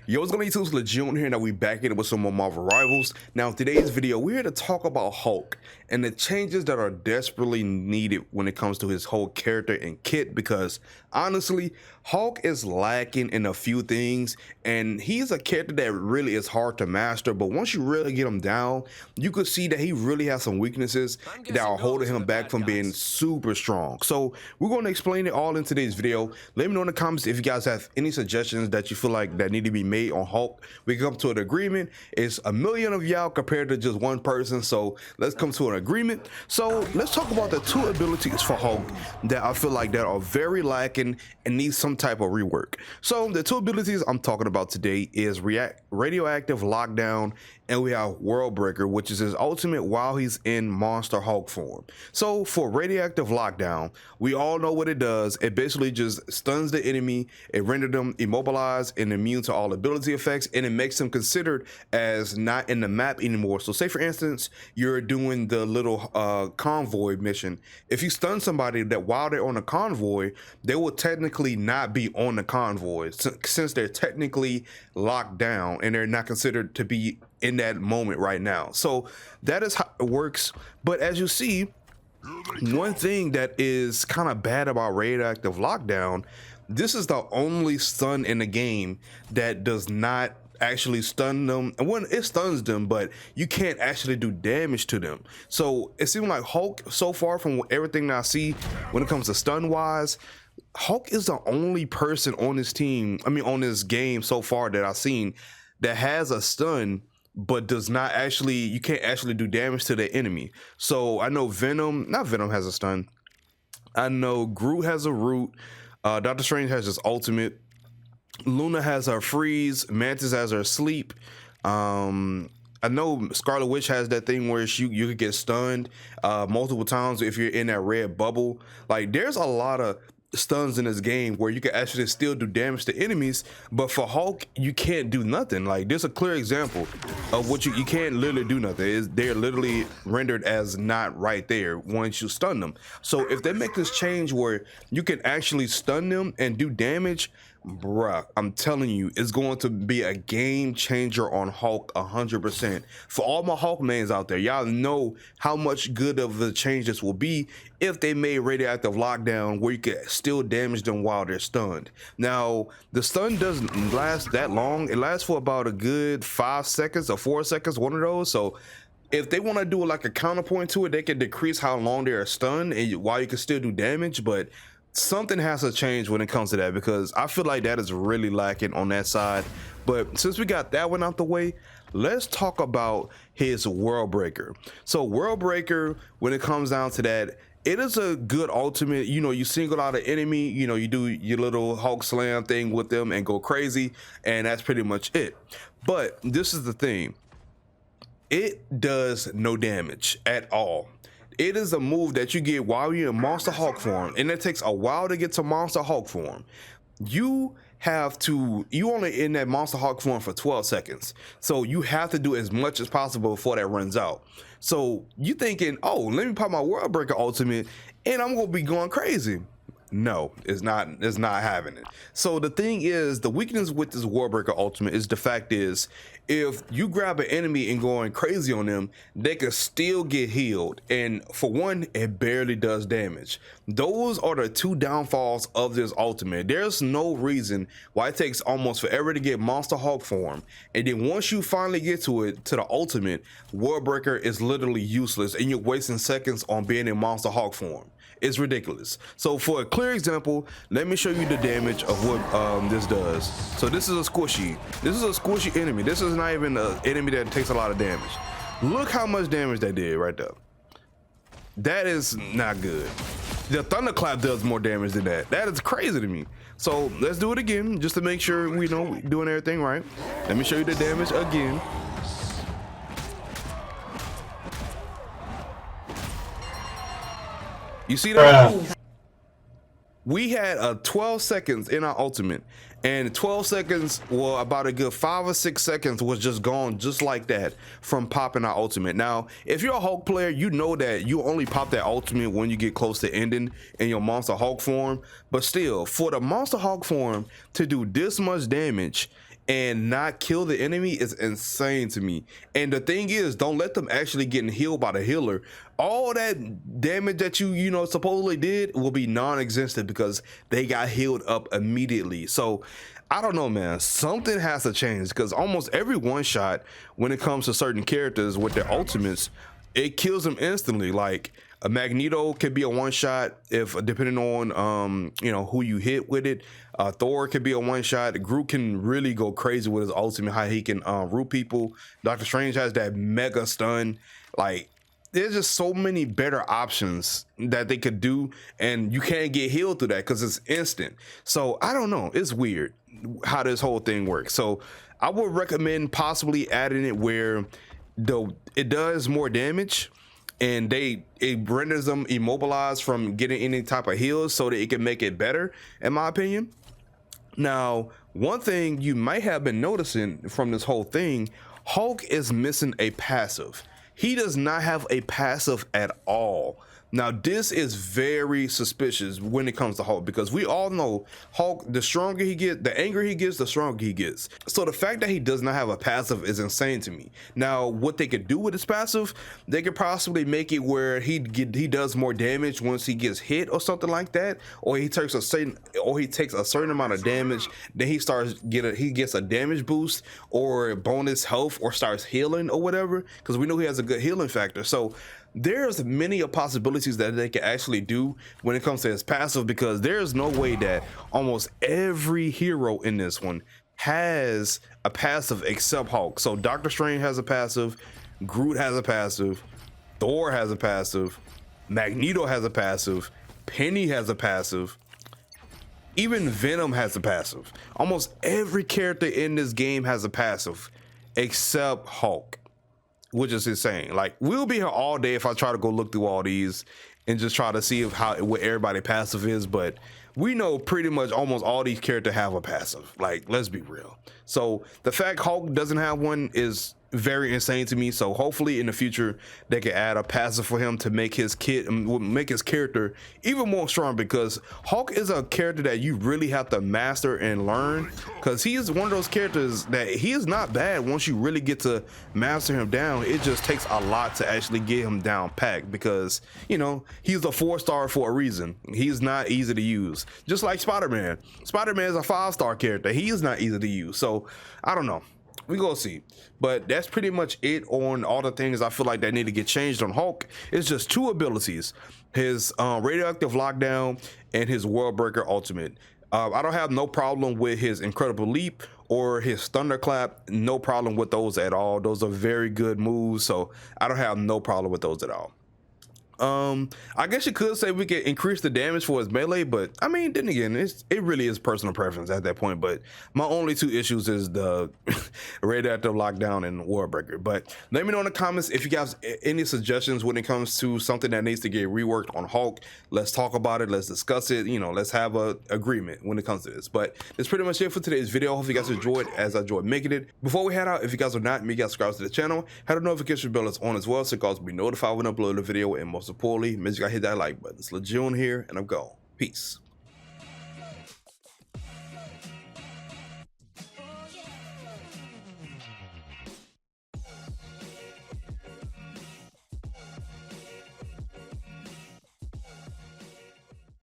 Yo, what's going on YouTube? It's Legion here. Now we back in with some more Marvel Rivals. Now in today's video, we're here to talk about Hulk and the changes that are desperately needed when it comes to his whole character and kit, because honestly, Hulk is lacking in a few things, and he's a character that really is hard to master, but once you really get him down, you could see that he really has some weaknesses that are holding him back from being super strong. So we're going to explain it all in today's video. Let me know in the comments if you guys have any suggestions that you feel like that need to be made on Hulk. We can come to an agreement. It's a million of y'all compared to just one person, so let's come to an agreement. So let's talk about the two abilities for Hulk that I feel like that are very lacking and need some type of rework. So the two abilities I'm talking about today is Radioactive Lockdown, and we have World Breaker, which is his ultimate while he's in Monster Hulk form. So for Radioactive Lockdown, we all know what it does. It basically just stuns the enemy, it renders them immobilized and immune to all ability effects, and it makes them considered as not in the map anymore. So say for instance, you're doing the little convoy mission. If you stun somebody that while they're on a convoy, they will technically not be on the convoy since they're technically locked down and they're not considered to be in that moment right now. So that is how it works. But as you see, one thing that is kind of bad about Radioactive Lockdown, this is the only stun in the game that does not actually stun them. And when it stuns them, but you can't actually do damage to them. So it seems like Hulk, so far from everything that I see when it comes to stun wise, Hulk is the only person on this team, on this game so far that I've seen that has a stun but does not actually, you can't actually do damage to the enemy. So I know Venom has a stun. I know Groot has a root. Doctor Strange has his ultimate. Luna has her freeze. Mantis has her sleep. I know Scarlet Witch has that thing where you could get stunned multiple times if you're in that red bubble. Like, there's a lot of stuns in this game where you can actually still do damage to enemies, but for Hulk you can't do nothing. Like, there's a clear example of what you can't literally do nothing. They're literally rendered as not right there once you stun them. So if they make this change where you can actually stun them and do damage, bruh, I'm telling you, it's going to be a game changer on Hulk 100%. For all my Hulk mains out there, y'all know how much good of a change this will be if they made Radioactive Lockdown where you can still damage them while they're stunned. Now, the stun doesn't last that long. It lasts for about a good 5 seconds or 4 seconds, one of those. So if they want to do like a counterpoint to it, they can decrease how long they're stunned and while you can still do damage. But something has to change when it comes to that, because I feel like that is really lacking on that side. But since we got that one out the way, let's talk about his World Breaker. So World Breaker, when it comes down to that, it is a good ultimate. You know, you single out an enemy, you know, you do your little Hulk slam thing with them and go crazy, and that's pretty much it. But this is the thing, it does no damage at all. It is a move that you get while you're in Monster Hulk form, and it takes a while to get to Monster Hulk form. You only in that Monster Hulk form for 12 seconds. So you have to do as much as possible before that runs out. So you thinking, oh, let me pop my World Breaker ultimate and I'm gonna be going crazy. No, it's not having it. So the thing is, the weakness with this World Breaker ultimate is the fact is, if you grab an enemy and going crazy on them, they can still get healed. And for one, it barely does damage. Those are the two downfalls of this ultimate. There's no reason why it takes almost forever to get Monster Hulk form. And then once you finally get to it, to the ultimate, World Breaker is literally useless and you're wasting seconds on being in Monster Hulk form. It's ridiculous. So for a clear example, let me show you the damage of what this does. So this is a squishy. This is a squishy enemy. This is not even an enemy that takes a lot of damage. Look how much damage that did right there. That is not good. The thunderclap does more damage than that. That is crazy to me. So let's do it again just to make sure we know we're doing everything right. Let me show you the damage again. You see that? We had 12 seconds in our ultimate, and 12 seconds, well, about a good 5 or 6 seconds was just gone just like that from popping our ultimate. Now, if you're a Hulk player, you know that you only pop that ultimate when you get close to ending in your Monster Hulk form. But still, for the Monster Hulk form to do this much damage and not kill the enemy is insane to me. And the thing is, don't let them actually getting healed by the healer. All that damage that you know supposedly did will be non-existent because they got healed up immediately. So I don't know, man, something has to change, because almost every one shot when it comes to certain characters with their ultimates, it kills them instantly. Like a Magneto could be a one shot if depending on you know who you hit with it. Thor could be a one shot. Groot can really go crazy with his ultimate, how he can root people. Doctor Strange has that mega stun. Like there's just so many better options that they could do, and you can't get healed through that because it's instant. So I don't know, it's weird how this whole thing works. So I would recommend possibly adding it where it does more damage, and it renders them immobilized from getting any type of heals so that it can make it better, in my opinion. Now, one thing you might have been noticing from this whole thing, Hulk is missing a passive. He does not have a passive at all. Now, this is very suspicious when it comes to Hulk, because we all know Hulk, the stronger he gets, the angrier he gets, the stronger he gets. So the fact that he does not have a passive is insane to me. Now, what they could do with his passive, they could possibly make it where he does more damage once he gets hit or something like that, or he takes a certain amount of damage, then he gets a damage boost or bonus health or starts healing or whatever, because we know he has a good healing factor. So there's many possibilities that they can actually do when it comes to his passive, because there's no way that almost every hero in this one has a passive except Hulk. So Doctor Strange has a passive, Groot has a passive, Thor has a passive, Magneto has a passive, Penny has a passive, even Venom has a passive. Almost every character in this game has a passive except Hulk, which is insane. Like, we'll be here all day if I try to go look through all these and just try to see what everybody passive is, but we know pretty much almost all these characters have a passive. Like, let's be real. So the fact Hulk doesn't have one is very insane to me. So hopefully in the future they can add a passive for him to make his character even more strong, because Hulk is a character that you really have to master and learn, because he is one of those characters that he is not bad once you really get to master him down. It just takes a lot to actually get him down packed, because you know he's a 4-star for a reason. He's not easy to use, just like Spider-Man. Spider-Man is a 5-star character. He is not easy to use. So I don't know, we gonna see. But that's pretty much it on all the things I feel like that need to get changed on Hulk. It's just 2 abilities, his Radioactive Lockdown and his World Breaker ultimate. I don't have no problem with his Incredible Leap or his Thunderclap. No problem with those at all. Those are very good moves, so I don't have no problem with those at all. I guess you could say we could increase the damage for his melee, but I mean, then again, it really is personal preference at that point. But my only 2 issues is the Radioactive Lockdown and World Breaker. But let me know in the comments if you guys any suggestions when it comes to something that needs to get reworked on Hulk. Let's talk about it. Let's discuss it. You know, let's have a agreement when it comes to this. But that's pretty much it for today's video. Hope you guys enjoyed as I enjoyed making it. Before we head out, if you guys are not, make sure you guys subscribe to the channel. Have the notification bell is on as well, so you guys will be notified when I upload a video. And most importantly, make sure you guys hit that like button. It's Legion here, and I'm gone. Peace.